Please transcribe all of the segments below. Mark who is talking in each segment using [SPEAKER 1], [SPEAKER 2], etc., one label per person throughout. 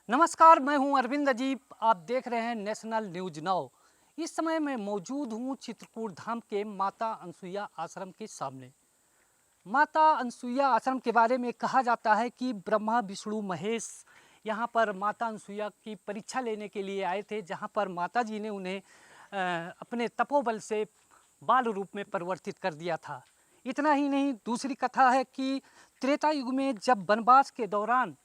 [SPEAKER 1] नमस्कार, मैं हूं अरविंद अजीब। आप देख रहे हैं नेशनल न्यूज नाउ। इस समय मैं मौजूद हूं चित्रकूट धाम के माता अनसुईया आश्रम के सामने। माता अनसुईया आश्रम के बारे में कहा जाता है कि ब्रह्मा विष्णु महेश यहाँ पर माता अनसुईया की परीक्षा लेने के लिए आए थे, जहाँ पर माता जी ने उन्हें अपने तपोबल से बाल रूप में परिवर्तित कर दिया था। इतना ही नहीं, दूसरी कथा है कि त्रेता युग में जब वनवास के दौरान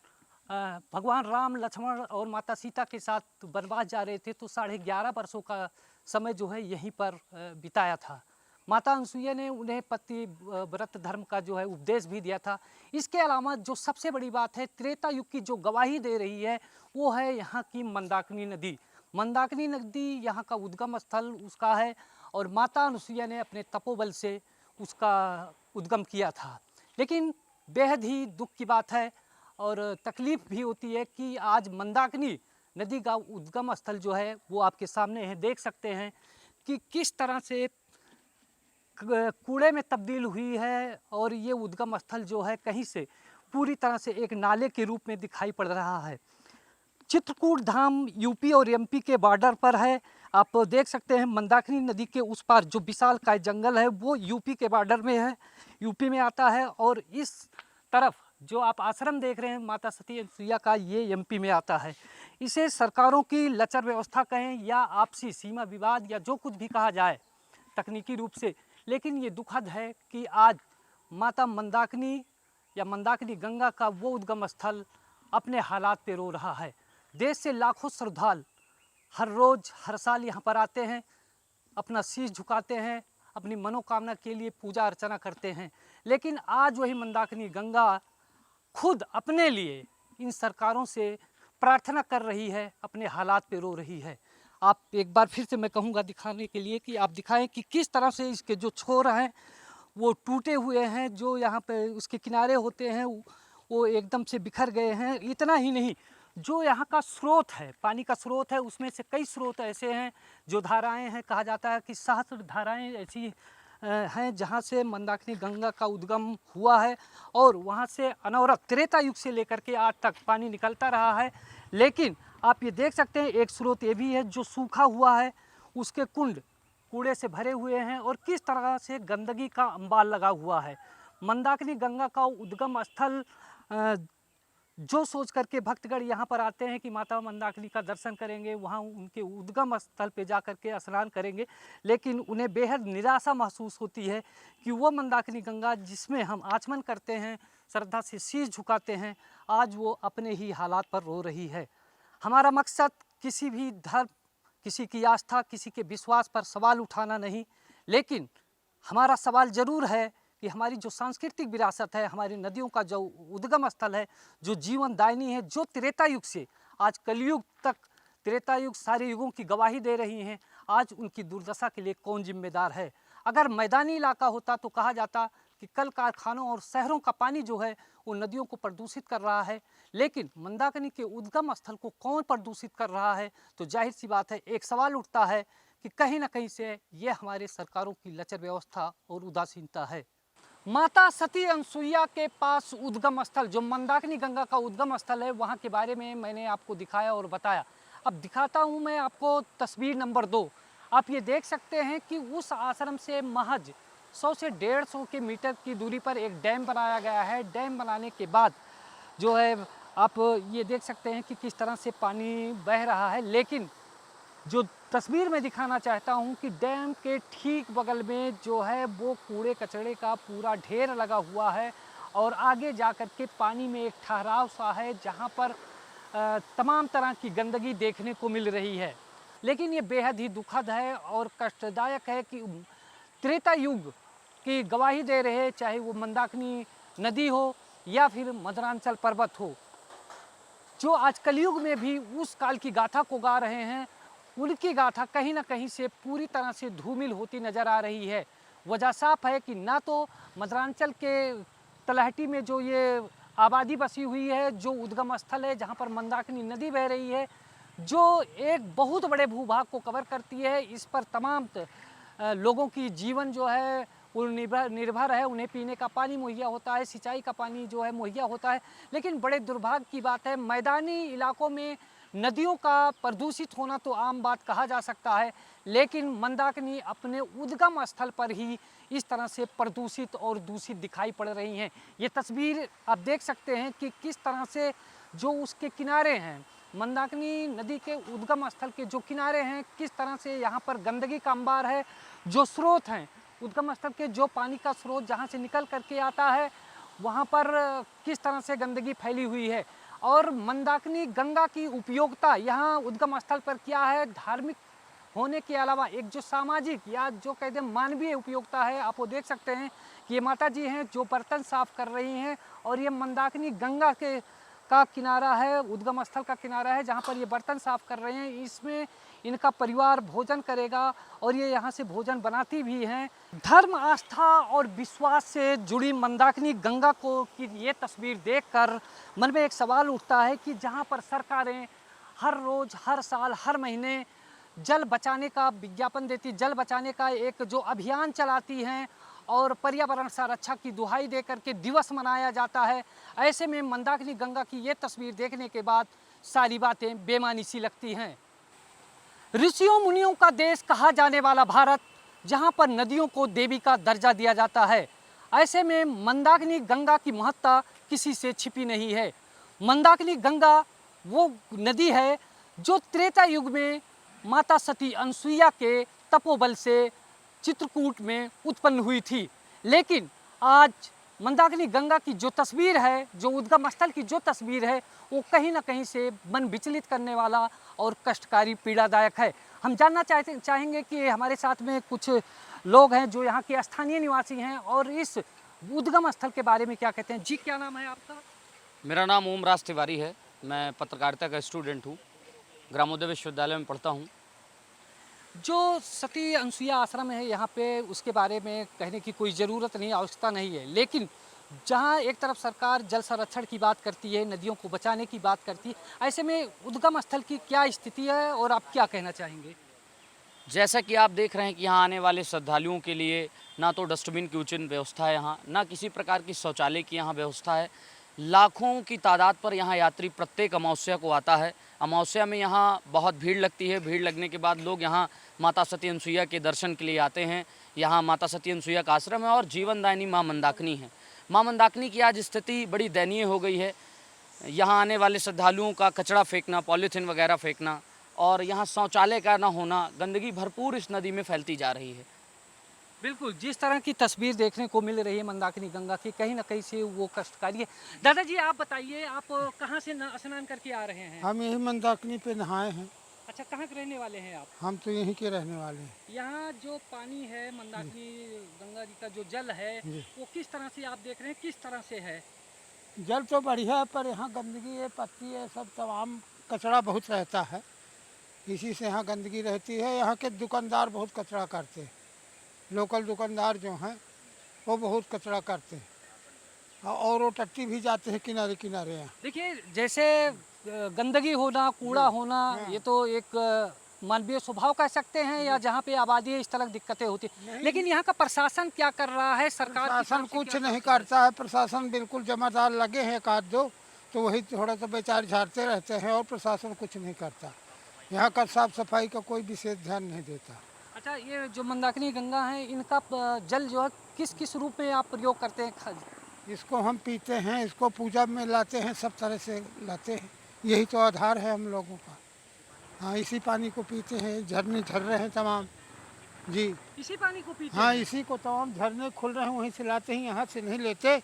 [SPEAKER 1] भगवान राम, लक्ष्मण और माता सीता के साथ वनवास जा रहे थे, तो 11.5 वर्षों का समय जो है यहीं पर बिताया था। माता अनसुईया ने उन्हें पति व्रत धर्म का जो है उपदेश भी दिया था। इसके अलावा जो सबसे बड़ी बात है, त्रेता युग की जो गवाही दे रही है वो है यहाँ की मंदाकिनी नदी। मंदाकिनी नदी यहाँ का उद्गम स्थल उसका है और माता अनसुईया ने अपने तपोबल से उसका उद्गम किया था। लेकिन बेहद ही दुख की बात है और तकलीफ भी होती है कि आज मंदाकिनी नदी का उद्गम स्थल जो है वो आपके सामने है। देख सकते हैं कि किस तरह से कूड़े में तब्दील हुई है और ये उद्गम स्थल जो है कहीं से पूरी तरह से एक नाले के रूप में दिखाई पड़ रहा है। चित्रकूट धाम यूपी और एमपी के बॉर्डर पर है। आप देख सकते हैं मंदाकिनी नदी के उस पार जो विशालकाय जंगल है वो यूपी के बॉर्डर में है, यूपी में आता है, और इस तरफ जो आप आश्रम देख रहे हैं माता सती अनसुईया का, ये एमपी में आता है। इसे सरकारों की लचर व्यवस्था कहें या आपसी सीमा विवाद या जो कुछ भी कहा जाए तकनीकी रूप से, लेकिन ये दुखद है कि आज माता मंदाकिनी या मंदाकिनी गंगा का वो उद्गम स्थल अपने हालात पे रो रहा है। देश से लाखों श्रद्धालु हर रोज़ हर साल यहाँ पर आते हैं, अपना शीश झुकाते हैं, अपनी मनोकामना के लिए पूजा अर्चना करते हैं, लेकिन आज वही मंदाकिनी गंगा खुद अपने लिए इन सरकारों से प्रार्थना कर रही है, अपने हालात पे रो रही है। आप एक बार फिर से मैं कहूँगा दिखाने के लिए कि आप दिखाएं कि किस तरह से इसके जो छोर हैं वो टूटे हुए हैं, जो यहाँ पे उसके किनारे होते हैं वो एकदम से बिखर गए हैं। इतना ही नहीं, जो यहाँ का स्रोत है, पानी का स्रोत है, उसमें से कई स्रोत ऐसे हैं जो धाराएं हैं, कहा जाता है कि सहस्त्र धाराएं ऐसी हैं जहाँ से मंदाकिनी गंगा का उद्गम हुआ है और वहाँ से अनवरत त्रेता युग से लेकर के आज तक पानी निकलता रहा है। लेकिन आप ये देख सकते हैं एक स्रोत ये भी है जो सूखा हुआ है, उसके कुंड कूड़े से भरे हुए हैं और किस तरह से गंदगी का अंबाल लगा हुआ है। मंदाकिनी गंगा का उद्गम स्थल जो सोच करके भक्तगण यहाँ पर आते हैं कि माता मंदाकिनी का दर्शन करेंगे, वहाँ उनके उद्गम स्थल पे जा कर के स्नान करेंगे, लेकिन उन्हें बेहद निराशा महसूस होती है कि वो मंदाकिनी गंगा जिसमें हम आचमन करते हैं, श्रद्धा से शीश झुकाते हैं, आज वो अपने ही हालात पर रो रही है। हमारा मकसद किसी भी धर्म, किसी की आस्था, किसी के विश्वास पर सवाल उठाना नहीं, लेकिन हमारा सवाल ज़रूर है कि हमारी जो सांस्कृतिक विरासत है, हमारी नदियों का जो उद्गम स्थल है, जो जीवन दायिनी है, जो त्रेता युग से आज कलयुग तक, त्रेता युग सारे युगों की गवाही दे रही हैं, आज उनकी दुर्दशा के लिए कौन जिम्मेदार है। अगर मैदानी इलाका होता तो कहा जाता कि कल कारखानों और शहरों का पानी जो है वो नदियों को प्रदूषित कर रहा है, लेकिन मंदाकिनी के उद्गम स्थल को कौन प्रदूषित कर रहा है, तो जाहिर सी बात है एक सवाल उठता है कि कहीं ना कहीं से ये हमारे सरकारों की लचर व्यवस्था और उदासीनता है। माता सती अनसुईया के पास उद्गम स्थल जो मंदाकिनी गंगा का उद्गम स्थल है, वहाँ के बारे में मैंने आपको दिखाया और बताया। अब दिखाता हूँ मैं आपको तस्वीर नंबर 2। आप ये देख सकते हैं कि उस आश्रम से महज 100 से 150 के मीटर की दूरी पर एक डैम बनाया गया है। डैम बनाने के बाद जो है आप ये देख सकते हैं कि किस तरह से पानी बह रहा है, लेकिन जो तस्वीर में दिखाना चाहता हूं कि डैम के ठीक बगल में जो है वो कूड़े कचरे का पूरा ढेर लगा हुआ है और आगे जाकर के पानी में एक ठहराव सा है जहां पर तमाम तरह की गंदगी देखने को मिल रही है। लेकिन ये बेहद ही दुखद है और कष्टदायक है कि त्रेता युग की गवाही दे रहे, चाहे वो मंदाकिनी नदी हो या फिर मदरांचल पर्वत हो, जो आज कलयुग में भी उस काल की गाथा को गा रहे हैं, उनकी गाथा कहीं ना कहीं से पूरी तरह से धूमिल होती नज़र आ रही है। वजह साफ है कि ना तो मदरांचल के तलहटी में जो ये आबादी बसी हुई है, जो उद्गम स्थल है जहाँ पर मंदाकिनी नदी बह रही है, जो एक बहुत बड़े भूभाग को कवर करती है, इस पर तमाम लोगों की जीवन जो है वो निर्भर है, उन्हें पीने का पानी मुहैया होता है, सिंचाई का पानी जो है मुहैया होता है। लेकिन बड़े दुर्भाग्य की बात है, मैदानी इलाकों में नदियों का प्रदूषित होना तो आम बात कहा जा सकता है, लेकिन मंदाकिनी अपने उद्गम स्थल पर ही इस तरह से प्रदूषित और दूषित दिखाई पड़ रही हैं। ये तस्वीर आप देख सकते हैं कि किस तरह से जो उसके किनारे हैं, मंदाकिनी नदी के उद्गम स्थल के जो किनारे हैं, किस तरह से यहाँ पर गंदगी का अंबार है। जो स्रोत हैं, उद्गम स्थल के जो पानी का स्रोत जहाँ से निकल करके आता है, वहाँ पर किस तरह से गंदगी फैली हुई है। और मंदाकिनी गंगा की उपयोगिता यहाँ उद्गम स्थल पर क्या है, धार्मिक होने के अलावा एक जो सामाजिक या जो कहते हैं मानवीय उपयोगिता है। आप वो देख सकते हैं कि ये माता जी हैं जो बर्तन साफ कर रही हैं, और ये मंदाकिनी गंगा के का किनारा है, उद्गम स्थल का किनारा है, जहाँ पर ये बर्तन साफ कर रहे हैं। इसमें इनका परिवार भोजन करेगा और ये यहाँ से भोजन बनाती भी हैं। धर्म, आस्था और विश्वास से जुड़ी मंदाकिनी गंगा को की ये तस्वीर देखकर मन में एक सवाल उठता है कि जहाँ पर सरकारें हर रोज़, हर साल, हर महीने जल बचाने का विज्ञापन देती, जल बचाने का एक जो अभियान चलाती हैं और पर्यावरण संरक्षण की दुहाई दे करके दिवस मनाया जाता है, ऐसे में मंदाकिनी गंगा की ये तस्वीर देखने के बाद सारी बातें बेमानी सी लगती हैं। ऋषियों मुनियों का देश कहा जाने वाला भारत, जहाँ पर नदियों को देवी का दर्जा दिया जाता है, ऐसे में मंदाकिनी गंगा की महत्ता किसी से छिपी नहीं है। मंदाकिनी गंगा वो नदी है जो त्रेता युग में माता सती अनसुईया के तपोबल से चित्रकूट में उत्पन्न हुई थी। लेकिन आज मंदाकिनी गंगा की जो तस्वीर है, जो उद्गम स्थल की जो तस्वीर है, वो कहीं ना कहीं से मन विचलित करने वाला और कष्टकारी, पीड़ादायक है। हम जानना चाहेंगे कि हमारे साथ में कुछ लोग हैं जो यहाँ के स्थानीय निवासी हैं और इस उद्गम स्थल के बारे में क्या कहते हैं। जी, क्या नाम है आपका?
[SPEAKER 2] मेरा नाम ओमराज तिवारी है। मैं पत्रकारिता का स्टूडेंट हूँ, ग्रामोदय विश्वविद्यालय में पढ़ता हूँ।
[SPEAKER 1] जो सती अनसुईया आश्रम है यहाँ पे, उसके बारे में कहने की कोई ज़रूरत नहीं, आवश्यकता नहीं है। लेकिन जहाँ एक तरफ सरकार जल संरक्षण की बात करती है, नदियों को बचाने की बात करती है, ऐसे में उद्गम स्थल की क्या स्थिति है और आप क्या कहना चाहेंगे?
[SPEAKER 2] जैसा कि आप देख रहे हैं कि यहाँ आने वाले श्रद्धालुओं के लिए ना तो डस्टबिन की उचित व्यवस्था है यहाँ, ना किसी प्रकार की शौचालय की यहाँ व्यवस्था है। लाखों की तादाद पर यहाँ यात्री प्रत्येक अमावस्या को आता है। अमावस्या में यहाँ बहुत भीड़ लगती है। भीड़ लगने के बाद लोग यहाँ माता सती अनसुईया के दर्शन के लिए आते हैं। यहाँ माता सती अनसुईया का आश्रम है और जीवनदायिनी माँ मंदाकिनी है। माँ मंदाकिनी की आज स्थिति बड़ी दयनीय हो गई है। यहाँ आने वाले श्रद्धालुओं का कचरा फेंकना, पॉलीथीन वगैरह फेंकना और यहाँ शौचालय का ना होना, गंदगी भरपूर इस नदी में फैलती जा रही है।
[SPEAKER 1] बिल्कुल, जिस तरह की तस्वीर देखने को मिल रही है मंदाकिनी गंगा की, कहीं ना कहीं से वो कष्टकारी है। दादाजी, आप बताइए, आप कहाँ से स्नान करके आ रहे हैं?
[SPEAKER 3] हम यही मंदाकिनी पे नहाए हैं।
[SPEAKER 1] अच्छा, कहाँ के रहने वाले हैं आप?
[SPEAKER 3] हम तो यहीं के रहने वाले हैं।
[SPEAKER 1] यहाँ जो पानी है, मंदाकिनी गंगा जी का जो जल है, वो किस तरह से आप देख रहे हैं, किस तरह से है?
[SPEAKER 3] जल तो बढ़िया है, पर यहाँ गंदगी है, पत्ती है, सब तमाम कचरा बहुत रहता है। इसी से यहाँ गंदगी रहती है। यहाँ के दुकानदार बहुत कचरा करते हैं। लोकल दुकानदार जो हैं वो बहुत कचरा करते हैं और वो टट्टी भी जाते हैं किनारे किनारे। यहाँ
[SPEAKER 1] देखिए, जैसे गंदगी होना, कूड़ा होना, ये तो एक मानवीय स्वभाव कह सकते हैं, या जहाँ पे आबादी है इस तरह दिक्कतें होती हैं। लेकिन यहाँ का प्रशासन क्या कर रहा है? सरकार
[SPEAKER 3] प्रशासन कुछ नहीं करता है। प्रशासन बिल्कुल जमादार लगे हैं एक आध दो, तो वही थोड़ा सा बेचारे झाड़ते रहते हैं और प्रशासन कुछ नहीं करता। यहाँ का साफ सफाई का कोई विशेष ध्यान नहीं देता।
[SPEAKER 1] अच्छा, ये जो मंदाकिनी गंगा है, इनका जल जो है किस किस रूप में आप प्रयोग करते हैं?
[SPEAKER 3] इसको हम पीते हैं, इसको पूजा में लाते हैं, सब तरह से लाते हैं। यही तो आधार है हम लोगों का। हाँ, इसी पानी को पीते हैं। झरने झर रहे हैं तमाम। जी,
[SPEAKER 1] इसी पानी को पीते
[SPEAKER 3] हाँ,
[SPEAKER 1] हैं?
[SPEAKER 3] इसी को तमाम झरने खुल रहे हैं, वहीं से लाते हैं। यहाँ से नहीं लेते,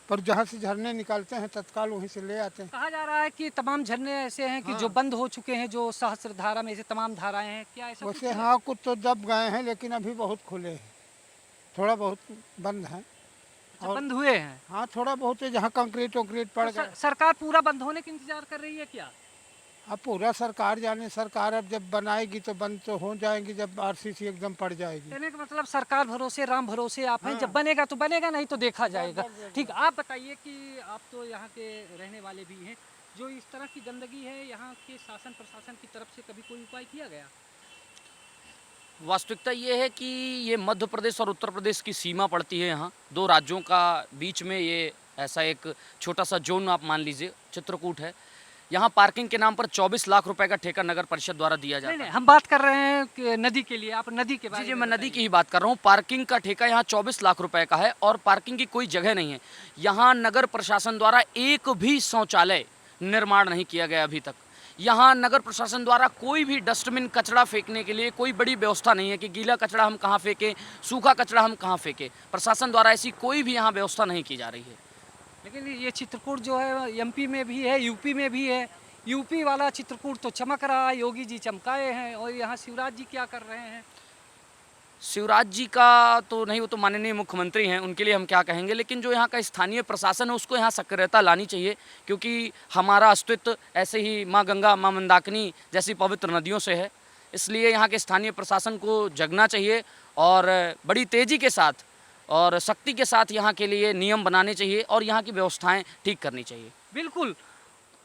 [SPEAKER 3] पर जहाँ से झरने निकालते हैं तत्काल वहीं से ले आते हैं।
[SPEAKER 1] कहा जा रहा है कि तमाम झरने ऐसे हैं कि जो बंद हो चुके हैं, जो सहस्त्र धारा में से तमाम धाराएं हैं, क्या ऐसा कुछ
[SPEAKER 3] वैसे
[SPEAKER 1] है?
[SPEAKER 3] हाँ, कुछ तो दब गए हैं, लेकिन अभी बहुत खुले हैं। थोड़ा बहुत बंद है।
[SPEAKER 1] अच्छा, बंद हुए हैं?
[SPEAKER 3] हाँ, थोड़ा बहुत है, जहाँ कंक्रीट वंक्रीट पड़
[SPEAKER 1] तो
[SPEAKER 3] गए।
[SPEAKER 1] सरकार पूरा बंद होने का इंतजार कर रही है क्या?
[SPEAKER 3] अब पूरा सरकार जाने। सरकार अब जब बनाएगी तो बंद तो हो जाएंगी, जब आरसीसी एकदम पड़ जाएगी।
[SPEAKER 1] कहने का मतलब सरकार भरोसे, राम भरोसे आप हैं। जब बनेगा तो बनेगा, नहीं तो देखा जाएगा। ठीक, आप बताइए कि आप तो यहाँ के रहने वाले भी हैं, जो इस तरह की गंदगी है, यहाँ के शासन प्रशासन की तरफ से कभी कोई उपाय किया गया?
[SPEAKER 2] वास्तविकता ये है कि ये मध्य प्रदेश और उत्तर प्रदेश की सीमा पड़ती है। यहाँ दो राज्यों का बीच में ये ऐसा एक छोटा सा जोन आप मान लीजिए चित्रकूट है। यहाँ पार्किंग के नाम पर 24 लाख रुपए का ठेका नगर परिषद द्वारा दिया
[SPEAKER 1] नहीं
[SPEAKER 2] जाता
[SPEAKER 1] नहीं,
[SPEAKER 2] है।
[SPEAKER 1] हम बात कर रहे हैं कि नदी के लिए, आप नदी के बारे
[SPEAKER 2] जी जी,
[SPEAKER 1] में
[SPEAKER 2] मैं नदी
[SPEAKER 1] बताइए।
[SPEAKER 2] की ही बात कर रहा हूँ। पार्किंग का ठेका यहाँ 24 लाख रुपए का है और पार्किंग की कोई जगह नहीं है। यहाँ नगर प्रशासन द्वारा एक भी शौचालय निर्माण नहीं किया गया अभी तक। यहाँ नगर प्रशासन द्वारा कोई भी डस्टबिन कचरा फेंकने के लिए कोई बड़ी व्यवस्था नहीं है कि गीला कचरा हम कहाँ फेंकें, सूखा कचरा हम कहाँ फेंकें। प्रशासन द्वारा ऐसी कोई भी यहाँ व्यवस्था नहीं की जा रही है।
[SPEAKER 1] लेकिन ये चित्रकूट जो है एमपी में भी है, यूपी में भी है। यूपी वाला चित्रकूट तो चमक रहा है, योगी जी चमकाए हैं, और यहाँ शिवराज जी क्या कर रहे हैं?
[SPEAKER 2] शिवराज जी का तो नहीं, वो तो माननीय मुख्यमंत्री हैं, उनके लिए हम क्या कहेंगे। लेकिन जो यहाँ का स्थानीय प्रशासन है उसको यहाँ सक्रियता लानी चाहिए, क्योंकि हमारा अस्तित्व ऐसे ही माँ गंगा, माँ मंदाकिनी जैसी पवित्र नदियों से है। इसलिए यहाँ के स्थानीय प्रशासन को जगना चाहिए और बड़ी तेज़ी के साथ और सख्ती के साथ यहाँ के लिए नियम बनाने चाहिए और यहाँ की व्यवस्थाएँ ठीक करनी चाहिए।
[SPEAKER 1] बिल्कुल,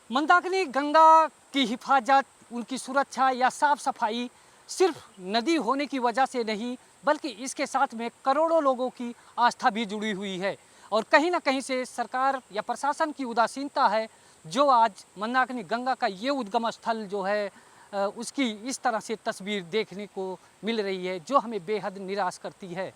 [SPEAKER 1] मंदाकिनी गंगा की हिफाजत, उनकी सुरक्षा या साफ सफाई सिर्फ नदी होने की वजह से नहीं, बल्कि इसके साथ में करोड़ों लोगों की आस्था भी जुड़ी हुई है। और कहीं ना कहीं से सरकार या प्रशासन की उदासीनता है जो आज मंदाकिनी गंगा का ये उद्गम स्थल जो है उसकी इस तरह से तस्वीर देखने को मिल रही है, जो हमें बेहद निराश करती है।